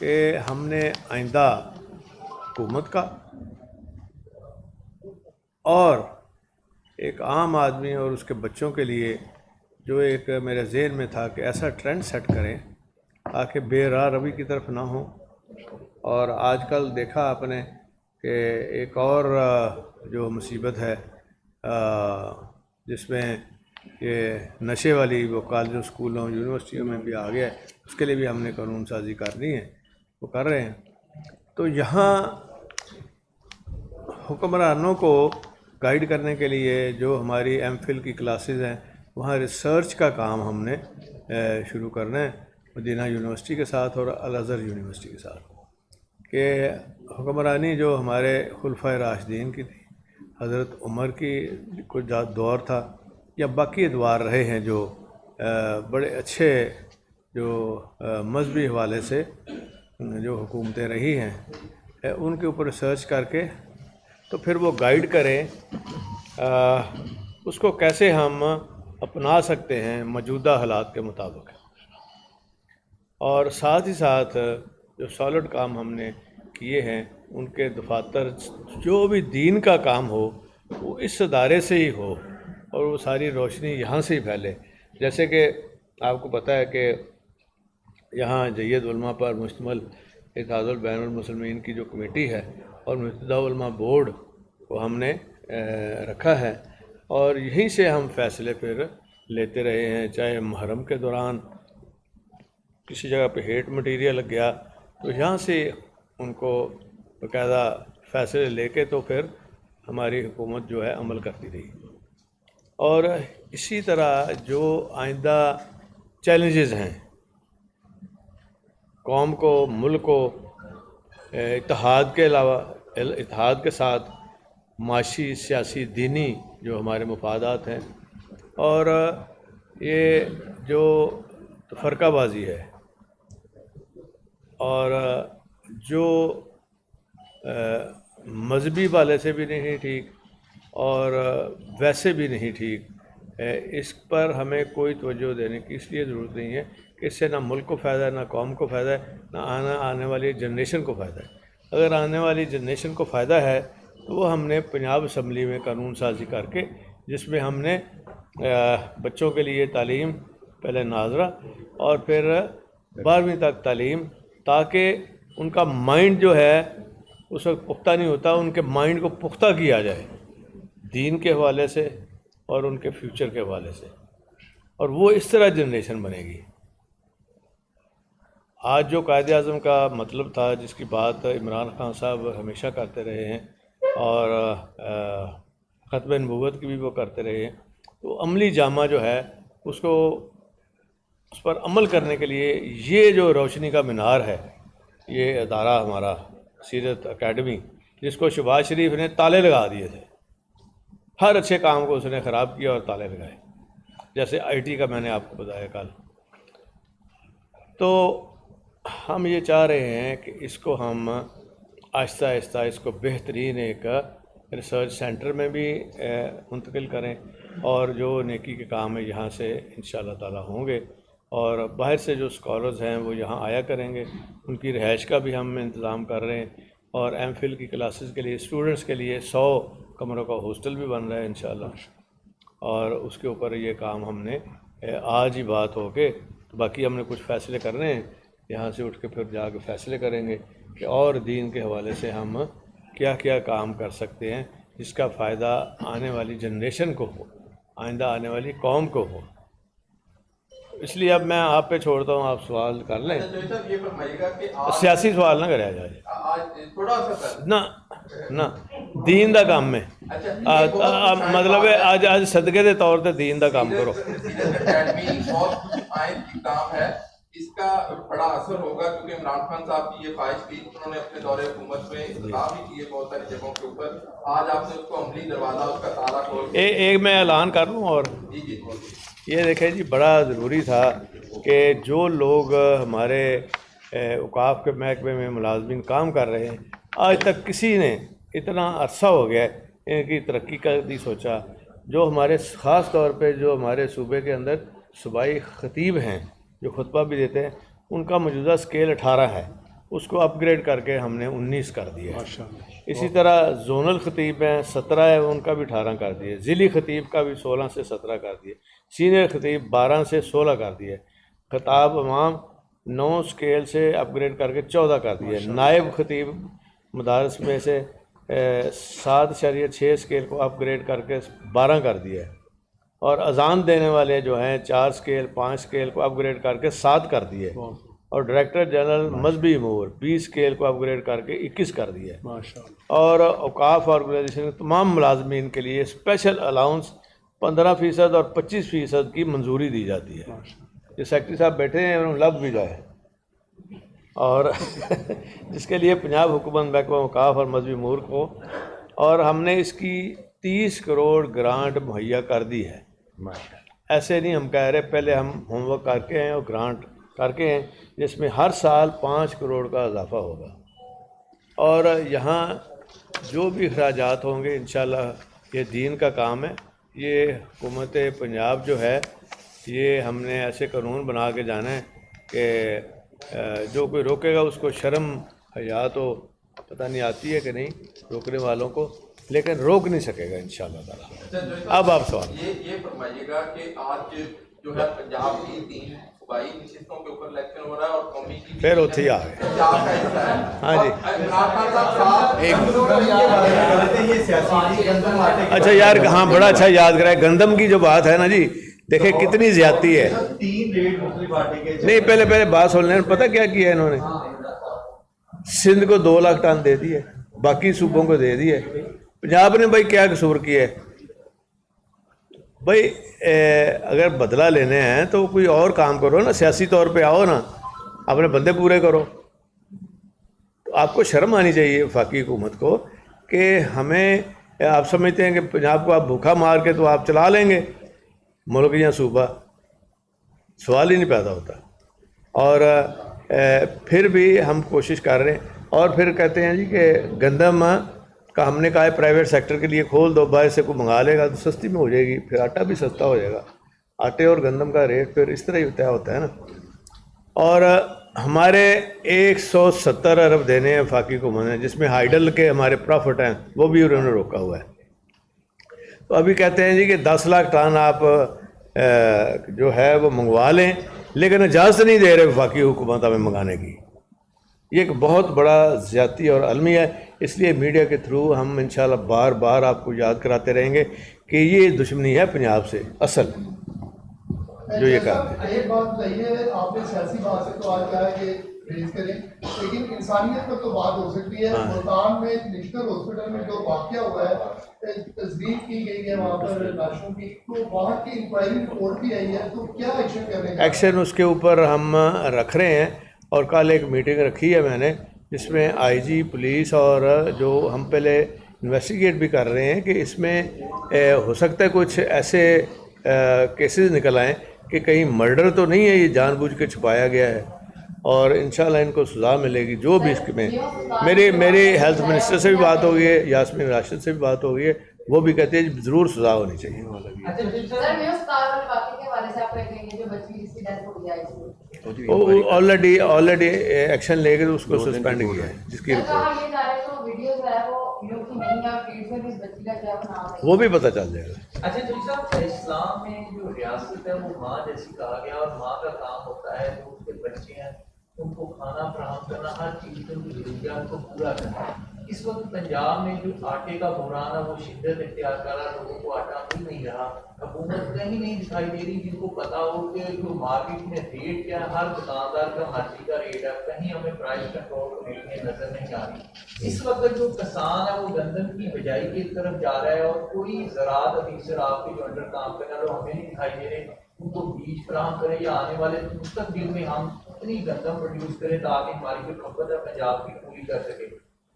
کہ ہم نے آئندہ حکومت کا اور ایک عام آدمی اور اس کے بچوں کے لیے جو ایک میرے ذہن میں تھا کہ ایسا ٹرینڈ سیٹ کریں تاکہ بے راہ روی کی طرف نہ ہوں. اور آج کل دیکھا آپ نے کہ ایک اور جو مصیبت ہے جس میں یہ نشے والی وہ کالجوں اسکولوں یونیورسٹیوں میں بھی آ گیا ہے، اس کے لیے بھی ہم نے قانون سازی کرنی ہے، وہ کر رہے ہیں. تو یہاں حکمرانوں کو گائیڈ کرنے کے لیے جو ہماری ایم فل کی کلاسز ہیں وہاں ریسرچ کا کام ہم نے شروع کرنا ہے مدینہ یونیورسٹی کے ساتھ اور الازہر یونیورسٹی کے ساتھ، کہ حکمرانی جو ہمارے خلفائے راشدین کی تھی، حضرت عمر کی کچھ دور تھا یا باقی ادوار رہے ہیں جو بڑے اچھے جو مذہبی حوالے سے جو حکومتیں رہی ہیں ان کے اوپر ریسرچ کر کے تو پھر وہ گائیڈ کریں اس کو کیسے ہم اپنا سکتے ہیں موجودہ حالات کے مطابق. اور ساتھ ہی ساتھ جو سالڈ کام ہم نے کیے ہیں ان کے دفاتر جو بھی دین کا کام ہو وہ اس ادارے سے ہی ہو اور وہ ساری روشنی یہاں سے ہی پھیلے. جیسے کہ آپ کو پتہ ہے کہ یہاں جید علماء پر مشتمل اتحاد البین المسلمین کی جو کمیٹی ہے اور مفتدی علماء بورڈ کو ہم نے رکھا ہے اور یہیں سے ہم فیصلے پھر لیتے رہے ہیں. چاہے محرم کے دوران کسی جگہ پہ ہیٹ مٹیریل لگ گیا تو یہاں سے ان کو باقاعدہ فیصلے لے کے تو پھر ہماری حکومت جو ہے عمل کرتی رہی. اور اسی طرح جو آئندہ چیلنجز ہیں قوم کو، ملک کو اتحاد کے علاوہ اتحاد کے ساتھ معاشی، سیاسی، دینی جو ہمارے مفادات ہیں اور یہ جو فرقہ بازی ہے اور جو مذہبی والے سے بھی نہیں ٹھیک اور ویسے بھی نہیں ٹھیک، اس پر ہمیں کوئی توجہ دینے کی اس لیے ضرورت نہیں ہے کہ اس سے نہ ملک کو فائدہ ہے، نہ قوم کو فائدہ ہے، نہ آنے والی جنریشن کو فائدہ ہے. اگر آنے والی جنریشن کو فائدہ ہے تو وہ ہم نے پنجاب اسمبلی میں قانون سازی کر کے جس میں ہم نے بچوں کے لیے تعلیم پہلے ناظرہ اور پھر 12ویں تک تعلیم، تاکہ ان کا مائنڈ جو ہے اس وقت پختہ نہیں ہوتا، ان کے مائنڈ کو پختہ کیا جائے دین کے حوالے سے اور ان کے فیوچر کے حوالے سے، اور وہ اس طرح جنریشن بنے گی. آج جو قائد اعظم کا مطلب تھا جس کی بات عمران خان صاحب ہمیشہ کرتے رہے ہیں اور ختم نبوت کی بھی وہ کرتے رہے ہیں، تو عملی جامہ جو ہے اس پر عمل کرنے کے لیے یہ جو روشنی کا مینار ہے، یہ ادارہ ہمارا سیرت اکیڈمی، جس کو شہباز شریف نے تالے لگا دیے تھے، ہر اچھے کام کو اس نے خراب کیا اور تالے لگائے، جیسے آئی ٹی کا میں نے آپ کو بتایا کل. تو ہم یہ چاہ رہے ہیں کہ اس کو ہم آہستہ آہستہ اس کو بہترین ایک ریسرچ سینٹر میں بھی منتقل کریں اور جو نیکی کے کام ہیں یہاں سے انشاءاللہ تعالی ہوں گے اور باہر سے جو اسکالرز ہیں وہ یہاں آیا کریں گے. ان کی رہائش کا بھی ہم انتظام کر رہے ہیں اور ایم فل کی کلاسز کے لیے اسٹوڈنٹس کے لیے 100 کمروں کا ہاسٹل بھی بن رہا ہے انشاءاللہ. اور اس کے اوپر یہ کام ہم نے آج ہی بات ہو کے، باقی ہم نے کچھ فیصلے کرنے ہیں، یہاں سے اٹھ کے پھر جا کے فیصلے کریں گے کہ اور دین کے حوالے سے ہم کیا کیا کام کر سکتے ہیں جس کا فائدہ آنے والی جنریشن کو ہو، آئندہ آنے والی قوم کو ہو. اس لیے اب میں آپ پہ چھوڑتا ہوں، آپ سوال کر لیں. سیاسی سوال نہ کریا جائے، نہ دین دا کام میں مطلب ہے آج صدقے دے طور تے دین دا کام کرو. اس کا بڑا اثر ہوگا کیونکہ عمران خان صاحب کی یہ خواہش تھی، انہوں نے اپنے دور حکومت میں اطلاع بھی کی ہے بہت ساری جگہوں کے اوپر. آج آپ نے اس کو عملی دروازہ اس کا تالا کھول کے ایک میں اعلان کر لوں اور یہ دیکھیں جی، بڑا ضروری تھا کہ جو لوگ ہمارے اوقاف کے محکمے میں ملازمین کام کر رہے ہیں، آج تک کسی نے اتنا عرصہ ہو گیا ان کی ترقی کا نہیں سوچا. جو ہمارے خاص طور پہ جو ہمارے صوبے کے اندر صوبائی خطیب ہیں جو خطبہ بھی دیتے ہیں، ان کا موجودہ سکیل 18 ہے، اس کو اپ گریڈ کر کے ہم نے 19 کر دیا ہے۔ ماشاءاللہ۔ اسی طرح زونل خطیب ہیں 17 ہے، ان کا بھی 18 کر دیے، ضلعی خطیب کا بھی 16 سے 17 کر دیے، سینئر خطیب 12 سے 16 کر دیے، خطاب امام 9 اسکیل سے اپ گریڈ کر کے 14 کر دیے، نائب خطیب مدارس میں سے 7.6 اسکیل کو اپ گریڈ کر کے 12 کر دیا ہے، اور اذان دینے والے جو ہیں 4 اسکیل 5 اسکیل کو اپ گریڈ کر کے 7 کر دیے، اور ڈائریکٹر جنرل مذہبی امور 20 اسکیل کو اپ گریڈ کر کے 21 کر دیا ہے، ماشاءاللہ۔ اور اوقاف آرگنائزیشن کے تمام ملازمین کے لیے اسپیشل الاؤنس 15% اور 25% کی منظوری دی جاتی ہے۔ یہ سیکرٹری صاحب بیٹھے ہیں انہوں لب بھی جائے، اور جس کے لیے پنجاب حکومت محکمہ اوقاف اور مذہبی امور کو، اور ہم نے اس کی 30 کروڑ گرانٹ مہیا کر دی ہے۔ ایسے نہیں ہم کہہ رہے، پہلے ہم ہوم ورک کر کے ہیں اور گرانٹ کر کے ہیں، جس میں ہر سال 5 کروڑ کا اضافہ ہوگا، اور یہاں جو بھی اخراجات ہوں گے انشاءاللہ یہ دین کا کام ہے۔ یہ حکومت پنجاب جو ہے یہ ہم نے ایسے قانون بنا کے جانا ہے کہ جو کوئی روکے گا اس کو شرم حیا تو پتہ نہیں آتی ہے کہ نہیں روکنے والوں کو، لیکن روک نہیں سکے گا انشاءاللہ تعالیٰ۔ اب آپ سوال یہ فرمائیے گا کہ آج جو ہے پنجاب کی 3 صوبائی نشستوں کے اوپر الیکشن ہو رہا ہے اور قومی کی پھر اتھے ہی آ گئے۔ پنجاب کا حصہ ہے۔ ہاں جی، عمران خان صاحب اچھا یار ہاں بڑا اچھا یاد کرائے، گندم کی جو بات ہے نا جی، دیکھیں کتنی زیادتی ہے۔ نہیں پہلے بات سن لیں، پتہ کیا کیا ہے انہوں نے؟ سندھ کو 2 لاکھ ٹن دے دیے، باقی صوبوں کو دے دیے، پنجاب نے بھائی کیا قصور کیا ہے؟ بھائی اگر بدلہ لینے ہیں تو کوئی اور کام کرو نا، سیاسی طور پہ آؤ نا، اپنے بندے پورے کرو۔ تو آپ کو شرم آنی چاہیے وفاقی حکومت کو کہ ہمیں، آپ سمجھتے ہیں کہ پنجاب کو آپ بھوکا مار کے تو آپ چلا لیں گے ملک یا صوبہ، سوال ہی نہیں پیدا ہوتا۔ اور پھر بھی ہم کوشش کر رہے ہیں، اور پھر کہتے ہیں جی کہ گندم کا ہم نے کہا ہے پرائیویٹ سیکٹر کے لیے کھول دو، باہر سے کوئی منگا لے گا تو سستی میں ہو جائے گی، پھر آٹا بھی سستا ہو جائے گا، آٹے اور گندم کا ریٹ پھر اس طرح ہی طے ہوتا ہے نا۔ اور ہمارے 170 ارب دینے ہیں وفاقی حکومت نے، جس میں ہائیڈل کے ہمارے پروفٹ ہیں وہ بھی انہوں نے روکا ہوا ہے۔ تو ابھی کہتے ہیں جی کہ 10 لاکھ ٹن آپ جو ہے وہ منگوا لیں، لیکن اجازت نہیں دے رہے وفاقی حکومت ہمیں منگانے کی۔ یہ ایک بہت بڑا زیادتی اور المی ہے، اس لیے میڈیا کے تھرو ہم انشاءاللہ بار بار آپ کو یاد کراتے رہیں گے کہ یہ دشمنی ہے پنجاب سے اصل جو یہ کرتے ہیں۔ ایک بات بتائیے، آپ نے سیاسی بات سے تو آج کہا ہے کہ ریز کریں، لیکن انسانیت پر تو بات ہو سکتی ہے۔ ملتان میں نیشنل ہاسپٹل میں جو واقعہ ہوا ہے، تصدیق کی گئی ہے وہاں پر لاشوں کی، تو وہاں کی انکوائری رپورٹ بھی آئی ہے، تو کیا ایکشن کرنے کا؟ ایکشن اس کے اوپر ہم رکھ رہے ہیں، اور کل ایک میٹنگ رکھی ہے میں نے، جس میں آئی جی پولیس اور جو ہم پہلے انویسٹیگیٹ بھی کر رہے ہیں کہ اس میں ہو سکتا ہے کچھ ایسے کیسز نکل آئیں کہ کہیں مرڈر تو نہیں ہے، یہ جان بوجھ کے چھپایا گیا ہے، اور انشاءاللہ ان کو سزا ملے گی جو بھی اس میں۔ میری ہیلتھ منسٹر سے بھی بات ہو گئی ہے، یاسمین راشد سے بھی بات ہو گئی ہے، وہ بھی کہتے ہیں ضرور سزا ہونی چاہیے۔ آلریڈی ایکشن لے کے اس کو سسپینڈ کیا ہے، جس کی رپورٹ وہ بھی پتہ چل جائے گا۔ اچھا جی صاحب، اسلام میں جو ریاست ہے وہ ماں جیسی کہا گیا، اور ماں کا کام ہوتا ہے جو اس کے بچے ہیں ان کو کھانا فراہم کرنا، ہر چیز کی ضروریات کو پورا کرنا۔ اس وقت پنجاب میں جو آٹے کا بحران ہے وہ شدت اختیار کر رہا ہے، لوگوں کو آٹا مل نہیں رہا، حکومت کہیں نہیں دکھائی دے رہی جن کو پتا ہو کہ جو مارکیٹ میں ریٹ کیا ہے، ہر دکاندار کا مرضی کا ریٹ ہے، کہیں ہمیں پرائز کنٹرول ریٹ میں نظر نہیں آ رہی۔ اس وقت جو کسان ہے وہ گندم کی بجائی کی طرف جا رہا ہے، اور کوئی زراعت افیسر آپ کے جو انڈر کام کرنے والے ہمیں نہیں دکھائی دے رہے، ان کو بیج فراہم کریں یا آنے والے مستقبل میں ہم اتنی گندم پروڈیوس کریں تاکہ ہماری جو کھپت ہے پنجاب کی پوری کر سکے۔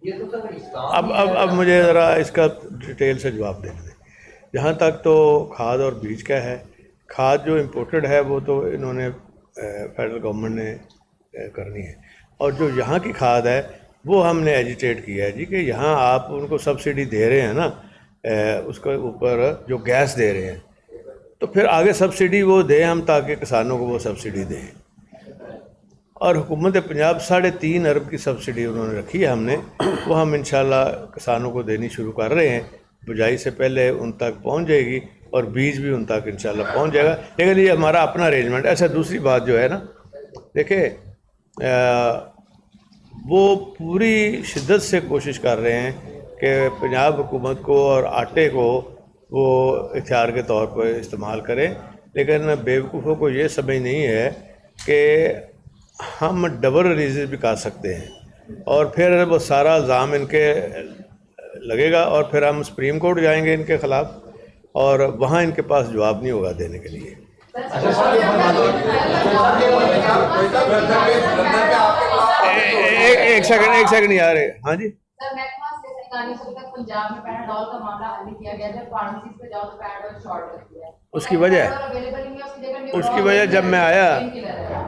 یہ تو سب اسلام۔ اب مجھے ذرا اس کا ڈیٹیل سے جواب دینے دیں۔ جہاں تک تو کھاد اور بیج کا ہے، کھاد جو امپورٹڈ ہے وہ تو انہوں نے فیڈرل گورنمنٹ نے کرنی ہے، اور جو یہاں کی کھاد ہے وہ ہم نے ایجیٹیٹ کیا ہے جی کہ یہاں آپ ان کو سبسڈی دے رہے ہیں نا، اس کے اوپر جو گیس دے رہے ہیں، تو پھر آگے سبسڈی وہ دیں ہم تاکہ کسانوں کو وہ سبسڈی دیں، اور حکومت پنجاب 3.5 ارب کی سبسڈی انہوں نے رکھی ہے ہم نے، وہ ہم انشاءاللہ کسانوں کو دینی شروع کر رہے ہیں. بجائی سے پہلے ان تک پہنچ جائے گی اور بیج بھی ان تک انشاءاللہ پہنچ جائے گا. لیکن یہ ہمارا اپنا ارینجمنٹ ہے. ایسا دوسری بات جو ہے نا، دیکھیں وہ پوری شدت سے کوشش کر رہے ہیں کہ پنجاب حکومت کو اور آٹے کو وہ ہتھیار کے طور پر استعمال کریں، لیکن بیوقوفوں کو یہ سمجھ نہیں ہے کہ ہم ڈبل ریلیزز بھی کر سکتے ہیں اور پھر وہ سارا الزام ان کے لگے گا اور پھر ہم سپریم کورٹ جائیں گے ان کے خلاف اور وہاں ان کے پاس جواب نہیں ہوگا دینے کے لیے. ایک سیکنڈ یار. ہاں جی اس کی وجہ جب میں آیا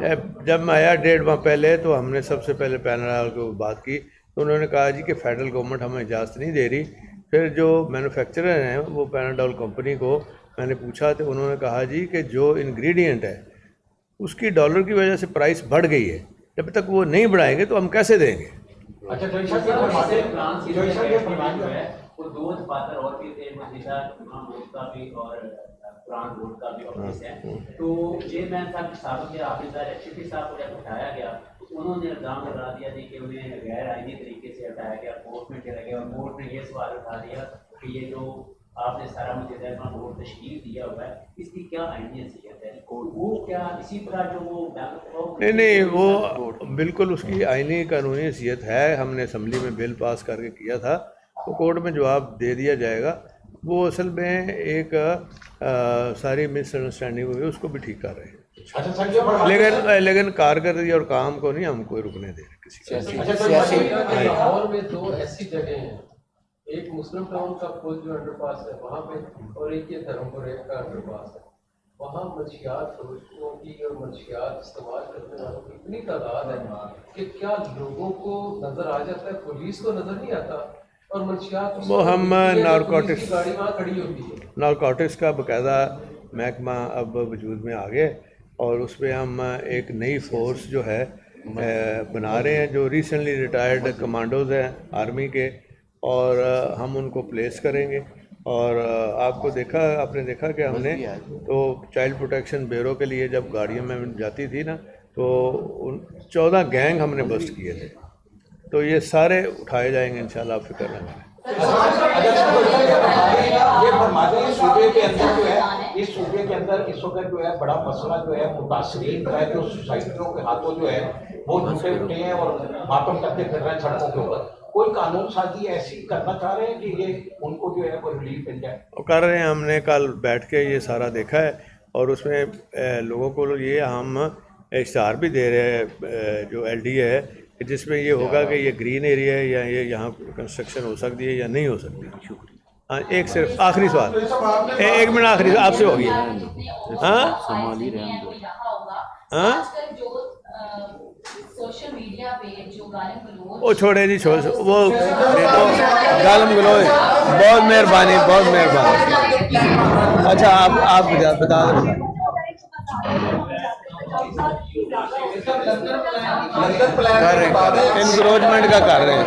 1.5 ماہ پہلے تو ہم نے سب سے پہلے پیناڈول کو بات کی تو انہوں نے کہا جی کہ فیڈرل گورنمنٹ ہمیں اجازت نہیں دے رہی. پھر جو مینوفیکچرر ہیں وہ پیناڈول کمپنی کو میں نے پوچھا تو انہوں نے کہا جی کہ جو انگریڈینٹ ہے اس کی ڈالر کی وجہ سے پرائس بڑھ گئی ہے، جب تک وہ نہیں بڑھائیں گے تو ہم کیسے دیں گے. تو چیئرمین صاحب سابق حافظ ایس پی صاحب کو جب ہٹایا گیا انہوں نے الزام لگا دیا کہ انہیں غیر آئینی طریقے سے ہٹایا گیا، کورٹ میں چلا گیا اور کورٹ نے یہ سوال اٹھا دیا کہ یہ جو آپ نے سارا مجھے بورڈ تشکیل دیا ہوا ہے اس کی کیا آئینی حیثیت ہے، وہ کیا اسی طرح جو وہ نہیں وہ بالکل اس کی آئینی قانونی حیثیت ہے. ہم نے اسمبلی میں بل پاس کر کے کیا تھا تو کورٹ میں جواب دے دیا جائے گا. وہ اصل میں ایک ساری مس انڈرسٹینڈنگ ہوئی اس کو بھی ٹھیک کر رہے ہیں، لیکن کارکردگی اور کام کو نہیں ہم کوئی رکنے دے رہے کسی کو. لاہور میں 2 ایسی جگہیں ہیں، ایک مسلم ٹاؤن کا پل جو انڈر پاس ہے وہاں پہ اور ایک یہ دھرمپور کا انڈر پاس ہے. وہاں منشیات فروشوں کی اور منشیات استعمال کرنے والوں کی اتنی تعداد ہے کہ کیا لوگوں کو نظر آ جاتا ہے، پولیس کو نظر نہیں آتا اور منشیات وہ ہم نارکوٹکس گاڑی وہاں کھڑی ہوتی ہے. نارکوٹکس کا باقاعدہ محکمہ اب وجود میں آ گئے اور اس پہ ہم ایک نئی فورس جو ہے بنا رہے ہیں جو ریسنٹلی ریٹائرڈ کمانڈوز ہیں آرمی کے، اور ہم ان کو پلیس کریں گے. اور آپ نے دیکھا کہ ہم نے تو چائلڈ پروٹیکشن بیورو کے لیے جب گاڑیوں میں جاتی تھی نا تو 14 گینگ ہم نے بسٹ کیے تھے. تو یہ سارے اٹھائے جائیں گے انشاءاللہ، آپ فکر نہ کریں. یہ فرماتے ہیں صوبے کے اندر جو ہے اس صوبے کے اندر اس وقت جو ہے بڑا مسئلہ جو ہے متاثرین کا ہے جو سوسائٹیوں کے ہاتھوں جو ہے وہ جھوٹے اٹھے ہیں اور ماتم کرتے پھر رہے ہیں سڑکوں کے اوپر. کوئی قانون سازی ایسی کرنا چاہ رہے ہیں کہ یہ ان کو جو ہے کوئی ریلیف مل جائے؟ کر رہے ہیں. ہم نے کل بیٹھ کے یہ سارا دیکھا ہے اور اس میں لوگوں کو یہ ہم اشتہار بھی دے رہے ہیں جو LD ہے جس میں یہ ہوگا کہ یہ گرین ایریا ہے یا یہ یہاں کنسٹرکشن ہو سکتی ہے یا نہیں ہو سکتی. شکریہ. ہاں ایک صرف آخری سوال، 1 منٹ آخری آپ سے ہوگی. ہاں ہاں وہ چھوڑے جی وہ گالم گلوچ. بہت مہربانی بہت مہربانی. اچھا آپ بتا دیں. انکروچمنٹ کا کر رہے ہیں،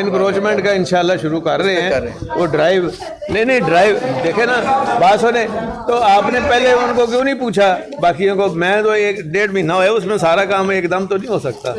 انکروچمنٹ کا انشاءاللہ شروع کر رہے ہیں. وہ ڈرائیو ڈرائیو دیکھیں نا بات سنے تو آپ نے پہلے ان کو کیوں نہیں پوچھا باقیوں کو. میں تو 1.5 مہینہ ہوا ہے اس میں سارا کام ایک دم تو نہیں ہو سکتا.